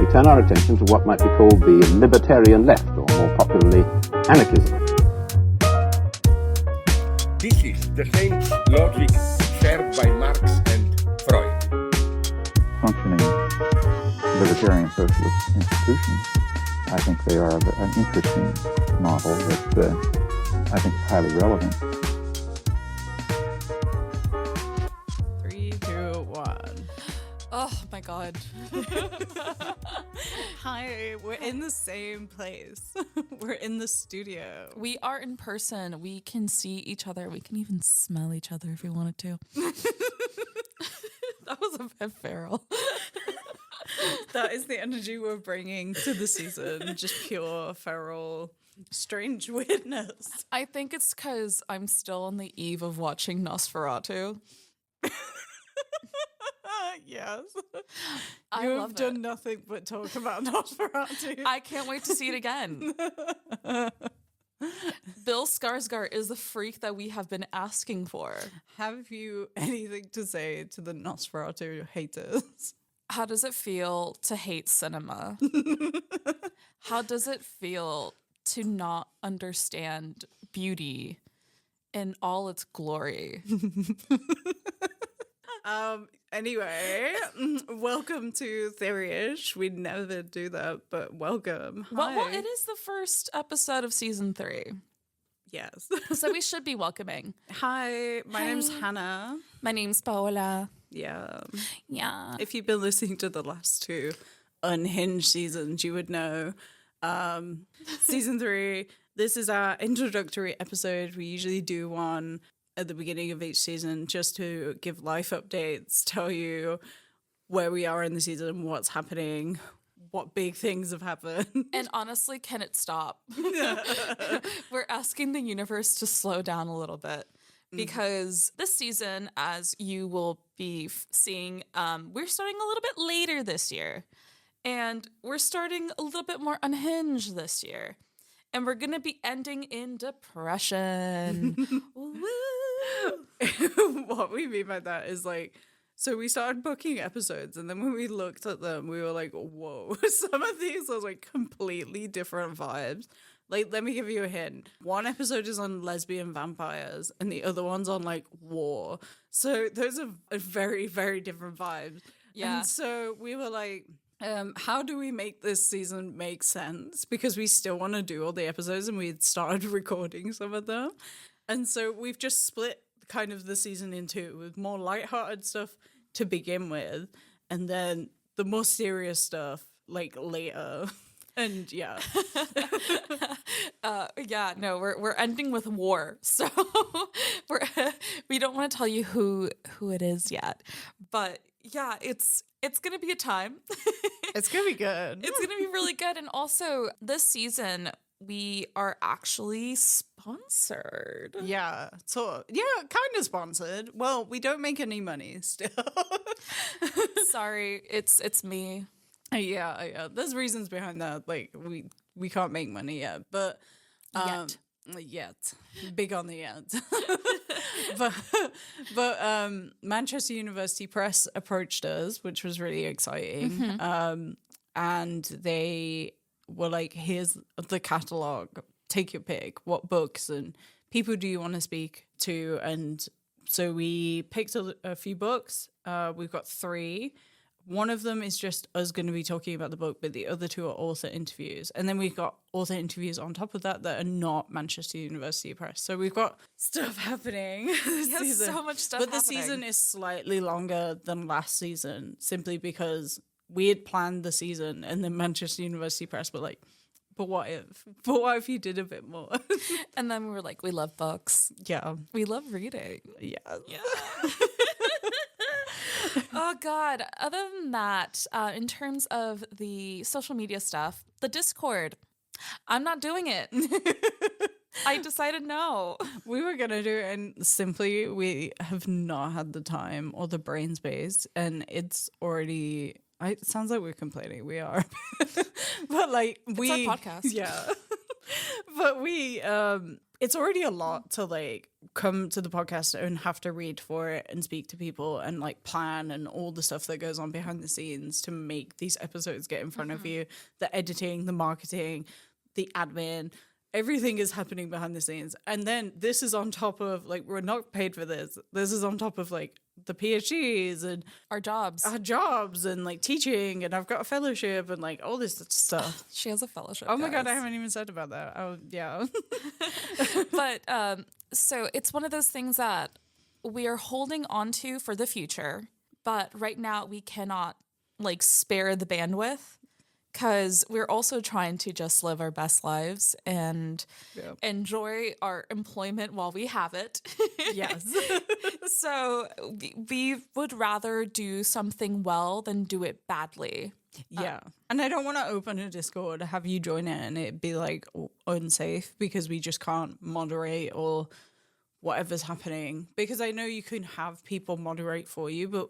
we turn our attention to what might be called the libertarian left, or more popularly, anarchism. This is the same logic shared by Marx and Freud. Functioning libertarian socialist institutions, I think they are an interesting model that I think is highly relevant. 3, 2, 1. Oh my god. Hi, we're in the same place. We're in the studio. We are in person. We can see each other. We can even smell each other if we wanted to. That was a bit feral. That is the energy we're bringing to the season. Just pure, feral, strange weirdness. I think it's because I'm still on the eve of watching Nosferatu. Yes. I You love have done it. nothing but talk about Nosferatu. I can't wait to see it again. Bill Skarsgård is the freak that we have been asking for. Have you anything to say to the Nosferatu haters? How does it feel to hate cinema? How does it feel to not understand beauty in all its glory? Anyway, welcome to Theoryish. We never do that, but welcome. Well, Hi. it is the first episode of season 3, Yes. so we should be welcoming. Hi, my name's Hi. Hannah. My name's Paola. Yeah. Yeah. If you've been listening to the last 2 unhinged seasons, you would know. Season 3, this is our introductory episode. We usually do one at the beginning of each season just to give life updates, tell you where we are in the season, what's happening, what big things have happened. And honestly, can it stop? We're asking the universe to slow down a little bit because this season, as you will be seeing, we're starting a little bit later this year. And we're starting a little bit more unhinged this year. And we're going to be ending in depression. Woo! What we mean by that is like, so we started booking episodes, and then when we looked at them, we were like, whoa, some of these are like completely different vibes. Like, let me give you a hint. One episode is on lesbian vampires, and the other one's on like war. So those are very, very different vibes. Yeah. And so we were like, how do we make this season make sense? Because we still want to do all the episodes, and we had started recording some of them. And so we've just split kind of the season in 2 with more lighthearted stuff to begin with, and then the more serious stuff like later. And yeah. We're ending with war. So we don't want to tell you who it is yet. But yeah, it's gonna be a time. It's gonna be good. It's gonna be really good. And also this season we are actually sponsored. Yeah. So yeah, kind of sponsored. Well, we don't make any money still. Sorry, it's me. Yeah. There's reasons behind that. Like we can't make money yet, but yet. Big on the yet. but Manchester University Press approached us, which was really exciting. And they were like, here's the catalog, take your pick, what books and people do you want to speak to? And so we picked a few books. We've got 3. One of them is just us going to be talking about the book, but the other 2 are author interviews. And then we've got author interviews on top of that are not Manchester University Press. So we've got stuff happening this Yes, season. so much stuff But the happening. season is slightly longer than last season, simply because we had planned the season and then Manchester University Press were like, but what if? But what if you did a bit more? And then we were like, we love books. Yeah. We love reading. Yeah. Oh, God. Other than that, in terms of the social media stuff, the Discord, I'm not doing it. I decided no. We were going to do it, and simply we have not had the time or the brain space, and it's already... It sounds like we're complaining. We are. But like It's our podcast. Yeah. But we it's already a lot to like come to the podcast and have to read for it and speak to people and like plan and all the stuff that goes on behind the scenes to make these episodes get in front of you. The editing, the marketing, the admin, everything is happening behind the scenes. And then this is on top of like, we're not paid for this. This is on top of like the PhDs and Our jobs. and like teaching, and I've got a fellowship and like all this stuff. She has a fellowship. Oh my God, I guys. haven't even said about that. Oh, yeah. But so it's one of those things that we are holding on to for the future, but right now we cannot like spare the bandwidth because we're also trying to just live our best lives and enjoy our employment while we have it. Yes. So we would rather do something well than do it badly. Yeah. And I don't want to open a Discord, have you join it, and it be like unsafe because we just can't moderate or whatever's happening. Because I know you can have people moderate for you, but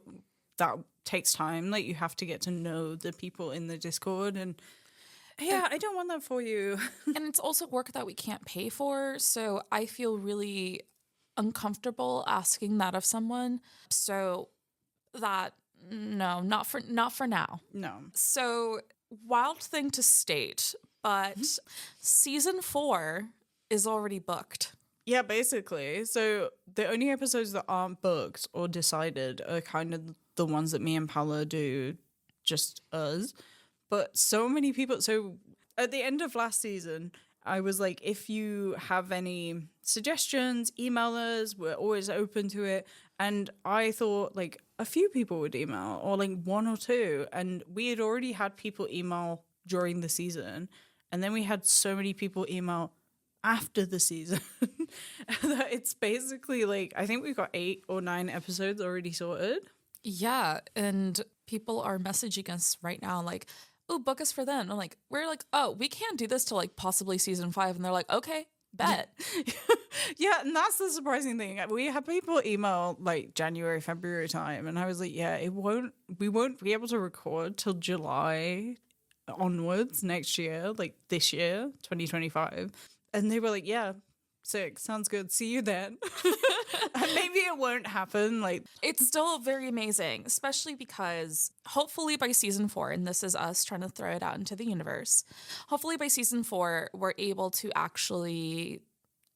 that takes time. Like you have to get to know the people in the Discord, and yeah, I don't want that for you. And it's also work that we can't pay for. So I feel really uncomfortable asking that of someone. So that no, not for now. No. So wild thing to state, but season 4 is already booked. Yeah, basically. So the only episodes that aren't booked or decided are kind of the ones that me and Paula do, just us. But so many people. So at the end of last season, I was like, if you have any suggestions, email us. We're always open to it. And I thought like a few people would email, or like 1 or 2. And we had already had people email during the season. And then we had so many people email after the season that it's basically like, I think we've got 8 or 9 episodes already sorted. Yeah, and people are messaging us right now like, oh, book us for them. I'm like, we're like, oh, we can't do this till like possibly season 5. And they're like, okay, bet. Yeah, and that's the surprising thing. We had people email like January, February time, and I was like, yeah, we won't be able to record till July onwards next year, like this year, 2025. And they were like, yeah, sick, sounds good, see you then. And maybe it won't happen. Like, It's still very amazing, especially because hopefully by season 4, and this is us trying to throw it out into the universe, hopefully by season 4, we're able to actually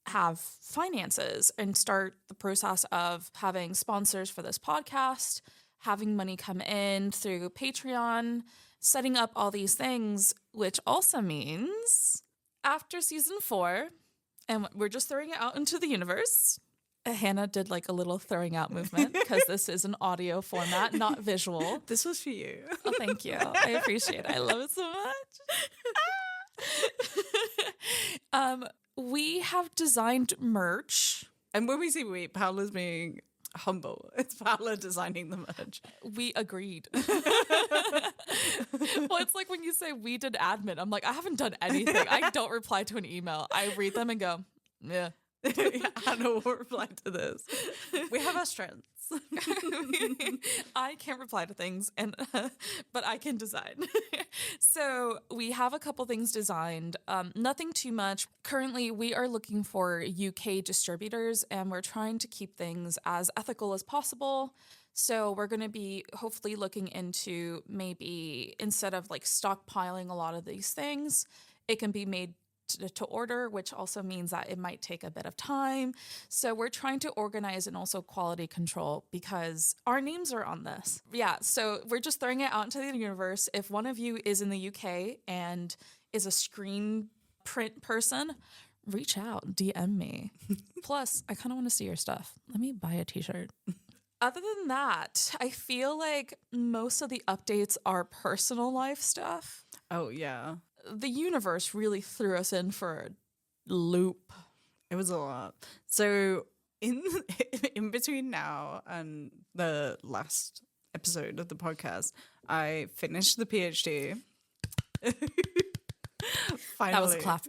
have finances and start the process of having sponsors for this podcast, having money come in through Patreon, setting up all these things, which also means after season 4, and we're just throwing it out into the universe. Hannah did like a little throwing out movement because this is an audio format, not visual. this was for you. Oh, thank you. I appreciate it. I love it so much. We have designed merch. And when we say we, Paula's being humble. It's Paula designing the merch. We agreed. Well, it's like when you say we did admin. I'm like, I haven't done anything. I don't reply to an email. I read them and go, yeah. Hannah will reply to this. We have our strengths. I can't reply to things, and but I can design. So we have a couple things designed. Nothing too much. Currently, we are looking for UK distributors, and we're trying to keep things as ethical as possible. So we're going to be hopefully looking into maybe instead of like stockpiling a lot of these things, it can be made to order, which also means that it might take a bit of time. So we're trying to organize and also quality control because our names are on this. Yeah, so we're just throwing it out into the universe. If one of you is in the UK and is a screen print person, reach out, DM me. Plus, I kind of want to see your stuff. Let me buy a t-shirt. Other than that, I feel like most of the updates are personal life stuff. Oh, yeah. The universe really threw us in for a loop. It was a lot. So in between now and the last episode of the podcast, I finished the PhD. Finally. That was a clap.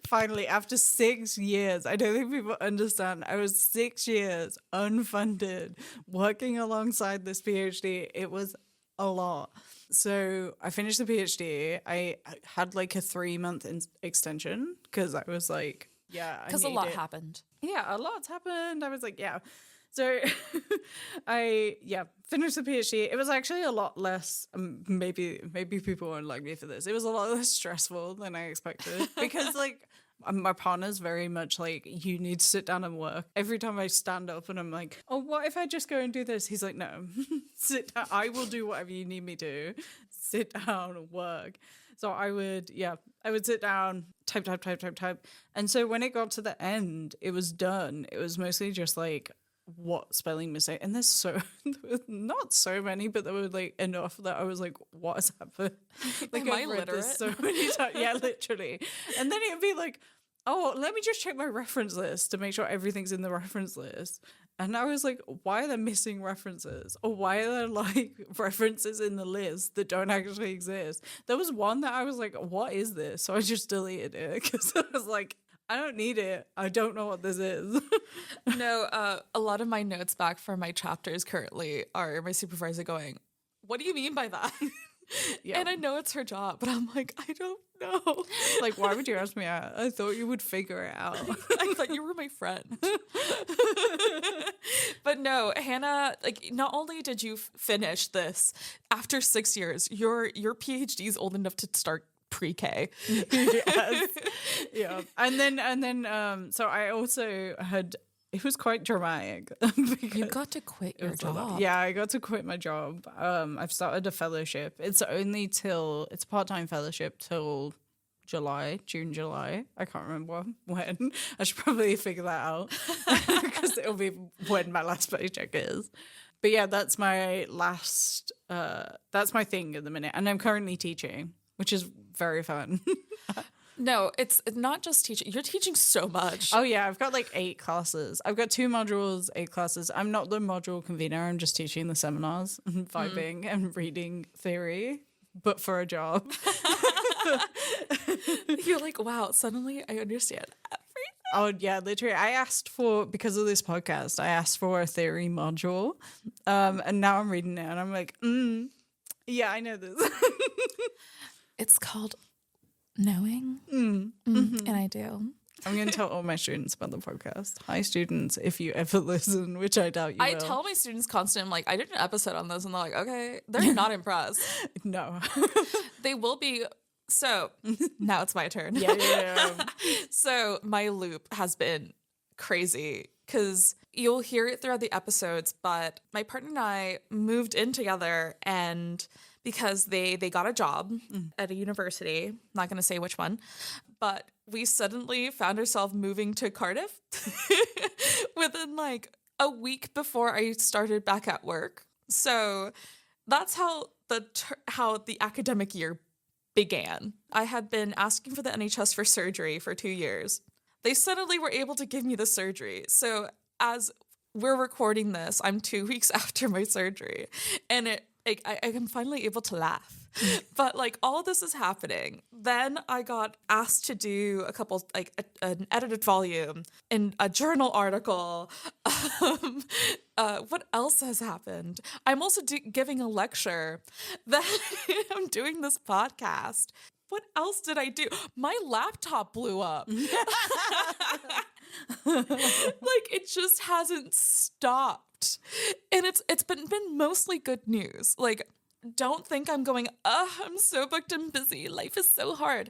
Finally, after 6 years, I don't think people understand. I was 6 years unfunded, working alongside this PhD. It was a lot. So I finished the PhD. I had like a 3-month extension because I was like, yeah, Because a lot happened. Yeah, a lot's happened. I was like, yeah. So I finished the PhD. It was actually a lot less. Maybe people won't like me for this. It was a lot less stressful than I expected because like my partner's very much like, you need to sit down and work. Every time I stand up and I'm like, oh, what if I just go and do this? He's like, no, sit down. I will do whatever you need me to. Sit down and work. So I would sit down, type. And so when it got to the end, it was done. It was mostly just like, what spelling mistake? And there were not so many, but there were like enough that I was like, what has happened? Like, Am I literate? So many times. Yeah, literally. And then it would be like, oh, let me just check my reference list to make sure everything's in the reference list. And I was like, why are there missing references? Or why are there like references in the list that don't actually exist? There was one that I was like, what is this? So I just deleted it because I was like, I don't need it. I don't know what this is. No, a lot of my notes back from my chapters currently are my supervisor going, what do you mean by that? Yeah. And I know it's her job, but I'm like, I don't know. Like, why would you ask me out? I thought you would figure it out. I thought you were my friend. But no, Hannah, like, not only did you finish this after 6 years, your PhD is old enough to start pre-K. Yes. Yeah. And then so I also had, it was quite dramatic. You got to quit your job. Yeah, I got to quit my job. I've started a fellowship. It's a part-time fellowship till June, July. I can't remember when. I should probably figure that out because it'll be when my last paycheck is. But yeah, that's my that's my thing at the minute. And I'm currently teaching, which is very fun. No, it's not just teaching. You're teaching so much. Oh yeah, I've got like 8 classes. I've got 2 modules, 8 classes. I'm not the module convener. I'm just teaching the seminars and vibing and reading theory, but for a job. You're like, wow, suddenly I understand everything. Oh yeah, literally. Because of this podcast, I asked for a theory module, and now I'm reading it, and I'm like, yeah, I know this. It's called knowing, and I do. I'm going to tell all my students about the podcast. Hi, students, if you ever listen, which I doubt you will. I tell my students constantly, I'm like, I did an episode on this, and they're like, okay. They're not impressed. No. They will be. So now it's my turn. Yeah. So my loop has been crazy because you'll hear it throughout the episodes, but my partner and I moved in together, and because they got a job at a university, not going to say which one, but we suddenly found ourselves moving to Cardiff within like a week before I started back at work. So that's how the academic year began. I had been asking for the NHS for surgery for 2 years. They suddenly were able to give me the surgery. So as we're recording this, I'm 2 weeks after my surgery, and I am finally able to laugh. But like all this is happening. Then I got asked to do a couple, like an edited volume and a journal article. What else has happened? I'm also giving a lecture. Then I'm doing this podcast. What else did I do? My laptop blew up. Like it just hasn't stopped. And it's been mostly good news. Like, don't think I'm going, I'm so booked and busy. Life is so hard.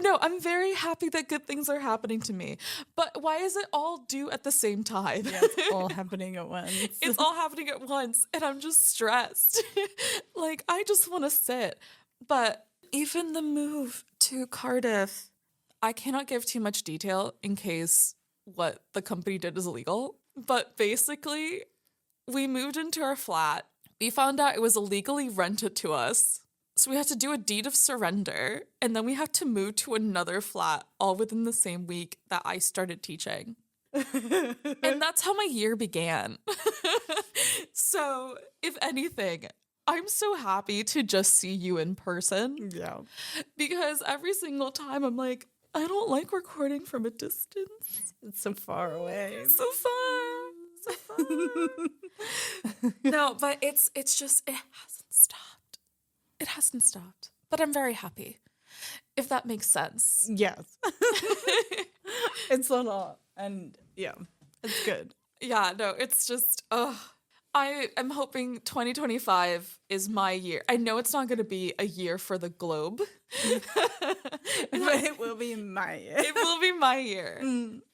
No, I'm very happy that good things are happening to me. But why is it all due at the same time? Yeah, it's all happening at once. It's all happening at once, and I'm just stressed. Like, I just want to sit. But even the move to Cardiff, I cannot give too much detail in case what the company did is illegal. But basically, we moved into our flat. We found out it was illegally rented to us. So we had to do a deed of surrender. And then we had to move to another flat all within the same week that I started teaching. And that's how my year began. So if anything, I'm so happy to just see you in person. Yeah. Because every single time I'm like, I don't like recording from a distance. It's so far away. So far. So far. No, but it's just, it hasn't stopped. It hasn't stopped. But I'm very happy, if that makes sense. Yes. It's a lot. And yeah, it's good. Yeah, no, it's just, I am hoping 2025 is my year. I know it's not going to be a year for the globe. But it will be my year. It will be my year.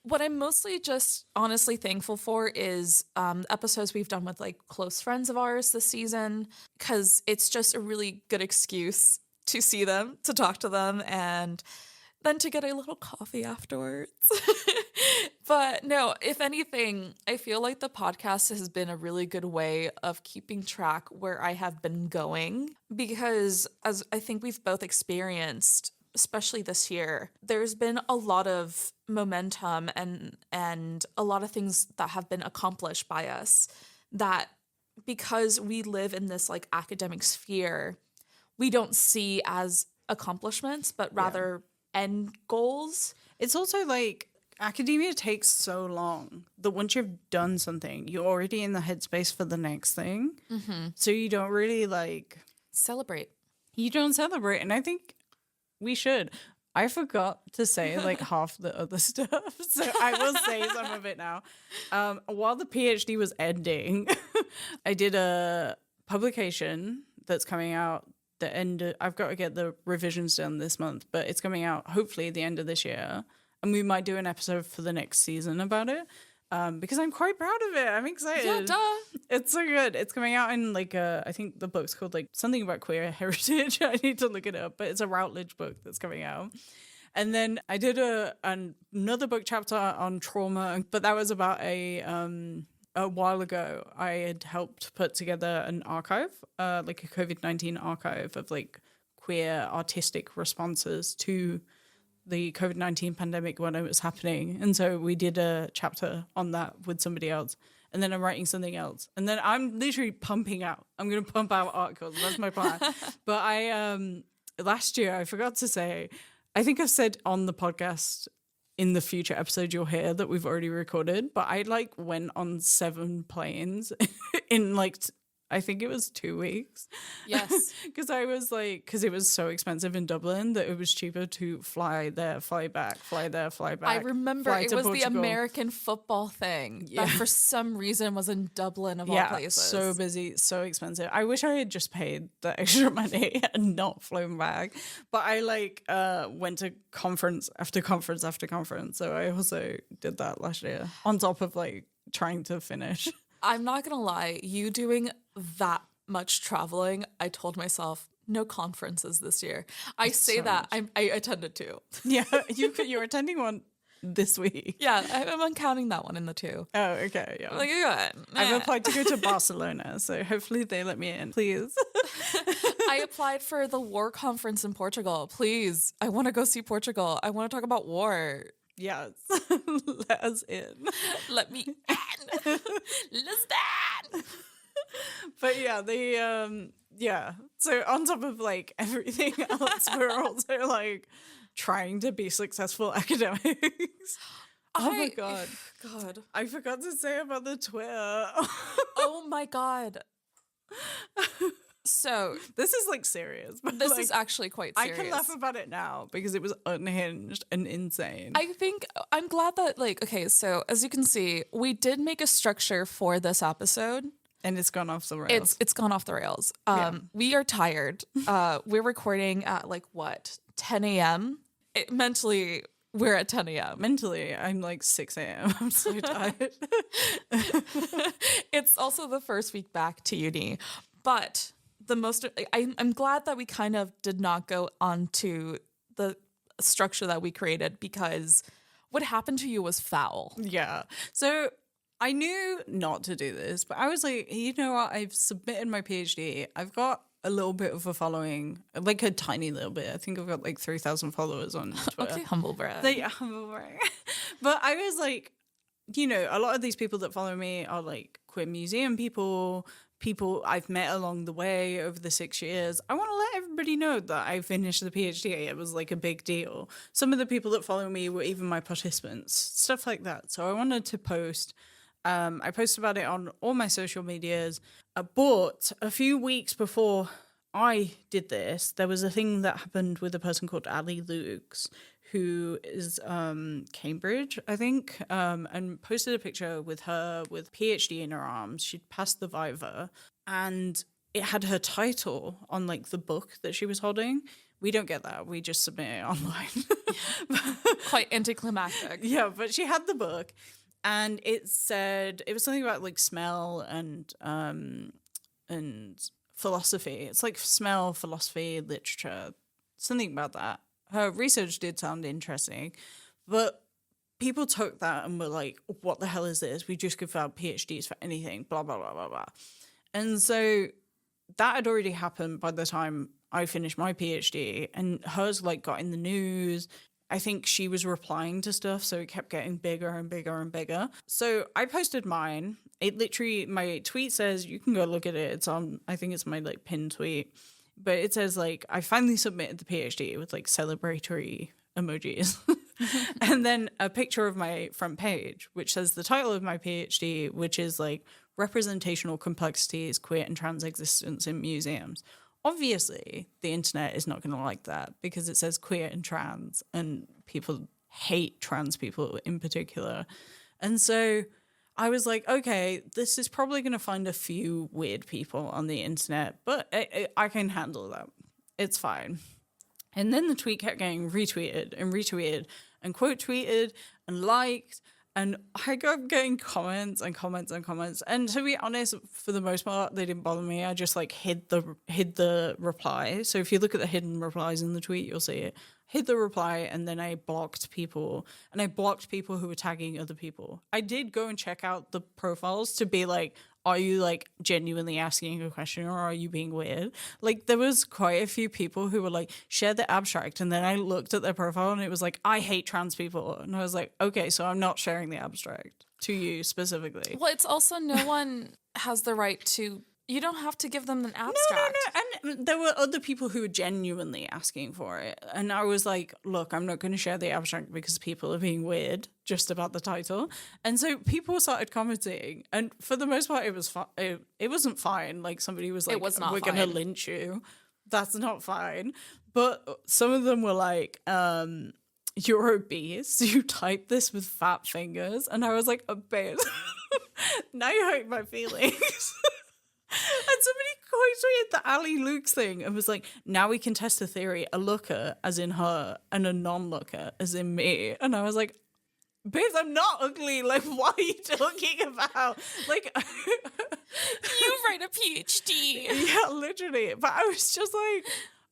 What I'm mostly just honestly thankful for is episodes we've done with like close friends of ours this season, because it's just a really good excuse to see them, to talk to them, and then to get a little coffee afterwards. But no, if anything, I feel like the podcast has been a really good way of keeping track where I have been going, because as I think we've both experienced, especially this year, there's been a lot of momentum and a lot of things that have been accomplished by us that, because we live in this like academic sphere, we don't see as accomplishments, but rather end goals. It's also like academia takes so long that once you've done something, you're already in the headspace for the next thing. So you don't really like Celebrate. You don't celebrate, and I think we should. I forgot to say like half the other stuff, so I will say some of it now. While the PhD was ending, I did a publication that's coming out I've got to get the revisions done this month, but it's coming out hopefully the end of this year, and we might do an episode for the next season about it. Because I'm quite proud of it. I'm excited. Yeah, duh. It's so good. It's coming out in like I think the book's called like something about queer heritage. I need to look it up, but it's a Routledge book that's coming out. And then I did another book chapter on trauma, but that was about a while ago. I had helped put together an archive, like a COVID-19 archive of like queer artistic responses to the COVID-19 pandemic when it was happening. And so we did a chapter on that with somebody else. And then I'm writing something else. And then I'm literally pumping out. I'm going to pump out articles. That's my plan. But I, last year, I forgot to say, I think I've said on the podcast in the future episode you'll hear that we've already recorded, but I like went on 7 planes in like I think it was 2 weeks. Yes. Because I was like, because it was so expensive in Dublin that it was cheaper to fly there, fly back, fly there, fly back. I remember it was the American football thing that for some reason was in Dublin of all places. So busy, so expensive. I wish I had just paid the extra money and not flown back. But I like went to conference after conference after conference. So I also did that last year on top of like trying to finish. I'm not going to lie, you doing that much traveling, I told myself, no conferences this year. I say so that, I attended 2. Yeah, you're attending one this week. Yeah, I'm counting that one in the 2. Oh, okay, yeah. Like, good. I've applied to go to Barcelona, so hopefully they let me in, please. I applied for the war conference in Portugal. Please, I want to go see Portugal. I want to talk about war. Yes, let us in. Let me in. Let's in. But yeah, so on top of like everything else, we're also like trying to be successful academics. Oh my god, I forgot to say about the Twitter. Oh my god. So this is like serious, but this like, is actually quite serious. I can laugh about it now because it was unhinged and insane. I think I'm glad that like, okay, so as you can see, we did make a structure for this episode. And it's gone off the rails. It's gone off the rails. We are tired. We're recording at like what, 10 a.m.? Mentally, we're at 10 a.m. Mentally, I'm like 6 a.m. I'm so tired. It's also the first week back to uni. But I'm glad that we kind of did not go onto the structure that we created, because what happened to you was foul. Yeah. So I knew not to do this, but I was like, you know what? I've submitted my PhD. I've got a little bit of a following, like a tiny little bit. I think I've got like 3,000 followers on Twitter. Okay, humble brag. Humble brag. But I was like, you know, a lot of these people that follow me are like queer museum people I've met along the way over the 6 years. I want to let everybody know that I finished the PhD. It was like a big deal. Some of the people that follow me were even my participants, stuff like that. So I wanted to post. I posted about it on all my social medias. But a few weeks before I did this, there was a thing that happened with a person called Ali Lukes, who is Cambridge, I think, and posted a picture with her with PhD in her arms. She'd passed the Viva, and it had her title on like the book that she was holding. We don't get that. We just submit it online. Quite anticlimactic. Yeah, but she had the book, and it said it was something about like smell and philosophy. It's like smell, philosophy, literature, something about that. Her research did sound interesting, but people took that and were like, what the hell is this? We just give out PhDs for anything, blah, blah, blah, blah, blah. And so that had already happened by the time I finished my PhD, and hers like got in the news. I think she was replying to stuff, so it kept getting bigger and bigger and bigger. So I posted mine. It literally, my tweet says, you can go look at it. It's on, I think it's my like pinned tweet. But it says like, I finally submitted the PhD with like celebratory emojis. And then a picture of my front page, which says the title of my PhD, which is like Representational Complexities, Queer and Trans Existence in Museums. Obviously, the internet is not going to like that because it says queer and trans, and people hate trans people in particular. And so I was like, okay, this is probably going to find a few weird people on the internet, but I can handle that. It's fine. And then the tweet kept getting retweeted and retweeted and quote tweeted and liked. And I kept getting comments and comments and comments. And to be honest, for the most part, they didn't bother me. I just like hid the reply. So if you look at the hidden replies in the tweet, you'll see it. Hid the reply, and then I blocked people. And I blocked people who were tagging other people. I did go and check out the profiles to be like, are you like genuinely asking a question, or are you being weird? Like there was quite a few people who were like, share the abstract. And then I looked at their profile and it was like, I hate trans people. And I was like, okay, so I'm not sharing the abstract to you specifically. Well, it's also no one has the right to, you don't have to give them an abstract. No. And there were other people who were genuinely asking for it. And I was like, look, I'm not going to share the abstract because people are being weird just about the title. And so people started commenting. And for the most part, it was it wasn't fine. Like somebody was like, we're going to lynch you. That's not fine. But some of them were like, you're obese. You type this with fat fingers. And I was like, babe, now you hurt my feelings. And somebody quoted the Ali Lukes thing and was like, now we can test a theory, a looker as in her and a non-looker as in me. And I was like, babes, I'm not ugly. Like, what are you talking about? Like, you write a PhD. Yeah, literally. But I was just like,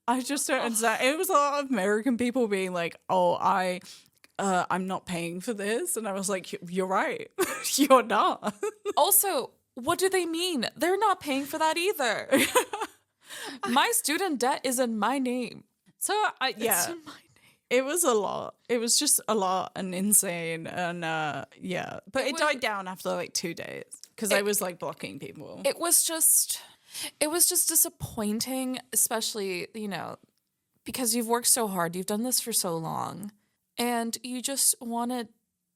I just don't understand. It was a lot of American people being like, oh, I'm not paying for this. And I was like, you're right. You're not. Also, what do they mean? They're not paying for that either. My student debt is in my name. So, It's in my name. It was a lot. It was just a lot and insane. And yeah. But it died down after like 2 days because I was like blocking people. It was just disappointing, especially, because you've worked so hard. You've done this for so long. And you just wanted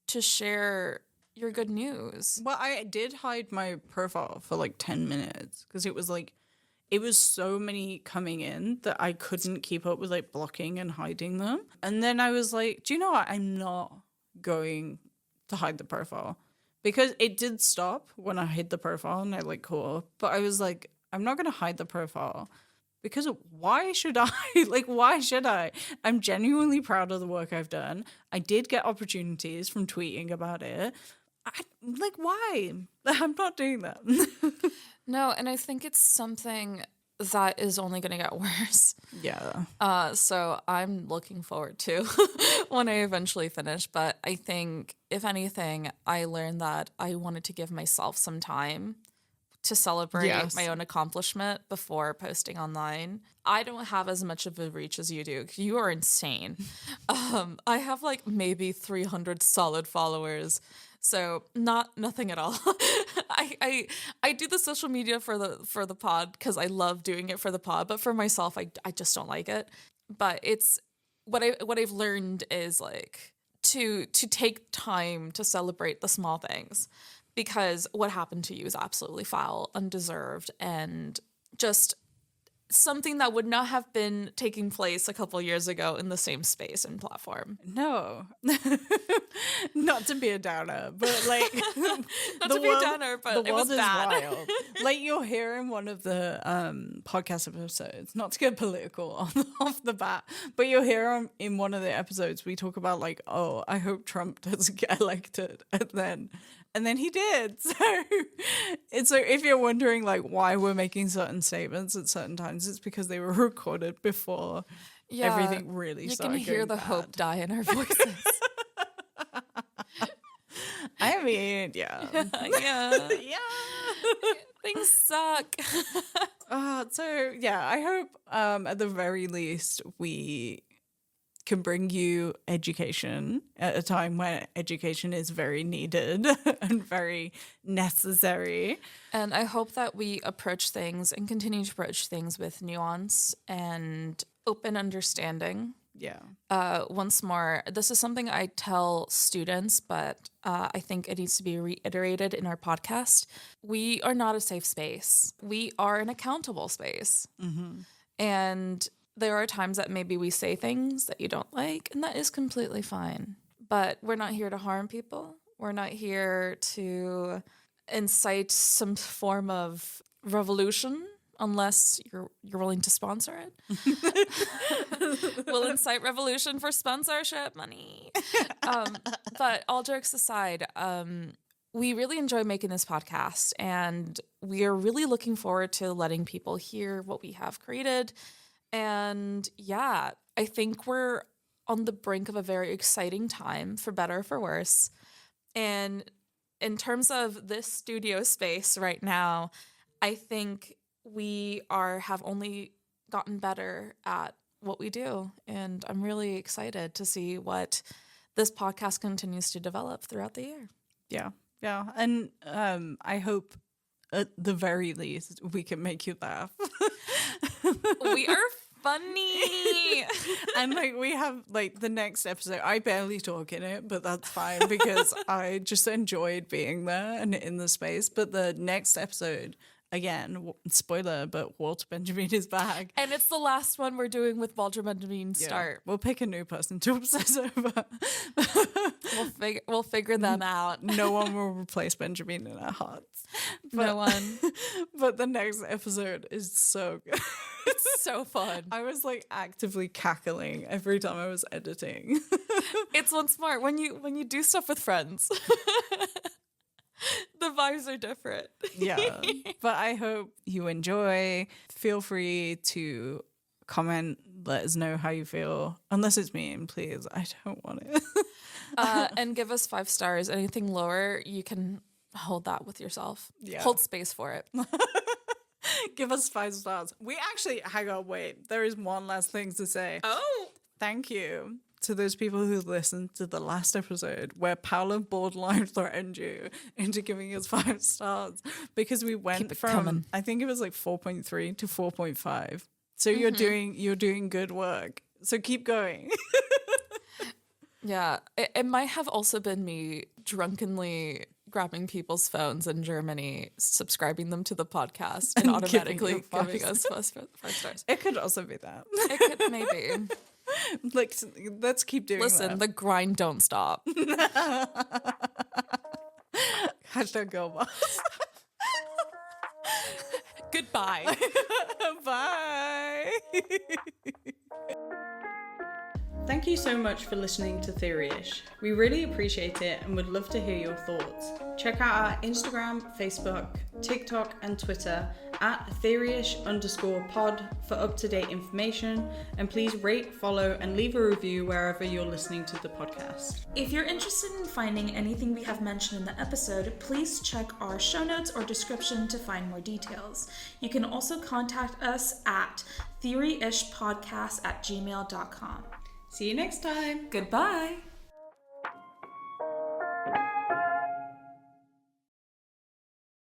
to share your good news. Well, I did hide my profile for like 10 minutes because it was so many coming in that I couldn't keep up with like blocking and hiding them. And then I was like, do you know what? I'm not going to hide the profile because it did stop when I hid the profile and I like caught up. But I was like, I'm not going to hide the profile because why should I? Like, why should I? I'm genuinely proud of the work I've done. I did get opportunities from tweeting about it. Why? I'm not doing that. No, and I think it's something that is only going to get worse. Yeah. So I'm looking forward to when I eventually finish. But I think, if anything, I learned that I wanted to give myself some time to celebrate my own accomplishment before posting online. I don't have as much of a reach as you do. You are insane. I have like maybe 300 solid followers. So nothing at all. I do the social media for the pod because I love doing it for the pod, but for myself I just don't like it. But it's what I've learned is like to take time to celebrate the small things, because what happened to you is absolutely foul, undeserved, and just something that would not have been taking place a couple years ago in the same space and platform. No. Not to be a downer, but like Not to be a downer, but the it was world is bad. wild. Like you'll hear in one of the podcast episodes, not to get political off the bat, but you'll hear in one of the episodes we talk about like, oh, I hope Trump doesn't get elected, and then he did. So if you're wondering like why we're making certain statements at certain times, it's because they were recorded before everything really started. You can hear the bad. hope die in our voices. I mean, yeah. Yeah. Yeah. Things suck. So yeah, I hope at the very least we can bring you education at a time when education is very needed and very necessary. And I hope that we approach things and continue to approach things with nuance and open understanding. Yeah. Once more, this is something I tell students, but I think it needs to be reiterated in our podcast. We are not a safe space. We are an accountable space. Mm-hmm. And there are times that maybe we say things that you don't like, and that is completely fine. But we're not here to harm people. We're not here to incite some form of revolution unless you're willing to sponsor it. We'll incite revolution for sponsorship money. But all jokes aside, we really enjoy making this podcast, and we are really looking forward to letting people hear what we have created. And yeah, I think we're on the brink of a very exciting time, for better or for worse. And in terms of this studio space right now, I think we have only gotten better at what we do. And I'm really excited to see what this podcast continues to develop throughout the year. Yeah. Yeah. And I hope at the very least we can make you laugh. We are funny. And like we have like the next episode, I barely talk in it, but that's fine because I just enjoyed being there and in the space. But the next episode, again, spoiler, but Walter Benjamin is back. And it's the last one we're doing with Walter Benjamin start. We'll pick a new person to obsess over. We'll figure them out. No one will replace Benjamin in our hearts. But, No one. But the next episode is so good. It's so fun. I was like actively cackling every time I was editing. It's once more when you do stuff with friends. The vibes are different. Yeah. But I hope you enjoy. Feel free to comment, let us know how you feel. Unless it's mean, please. I don't want it. And give us 5 stars. Anything lower, you can hold that with yourself. Yeah. Hold space for it. Give us 5 stars. We actually, hang on, wait. There is one last thing to say. Oh. Thank you to those people who listened to the last episode where Paula borderline threatened you into giving us 5 stars because we went from coming. I think it was like 4.3 to 4.5. So you're doing good work. So keep going. Yeah. It might have also been me drunkenly grabbing people's phones in Germany, subscribing them to the podcast, and automatically giving us 5 stars. It could also be that. It could maybe. Like, let's keep doing Listen, that. the grind don't stop. Hashtag girl boss. Goodbye. Bye. Thank you so much for listening to Theoryish. We really appreciate it and would love to hear your thoughts. Check out our Instagram, Facebook, TikTok, and Twitter at Theoryish_pod for up-to-date information. And please rate, follow, and leave a review wherever you're listening to the podcast. If you're interested in finding anything we have mentioned in the episode, please check our show notes or description to find more details. You can also contact us at theoryishpodcast@gmail.com. See you next time. Goodbye!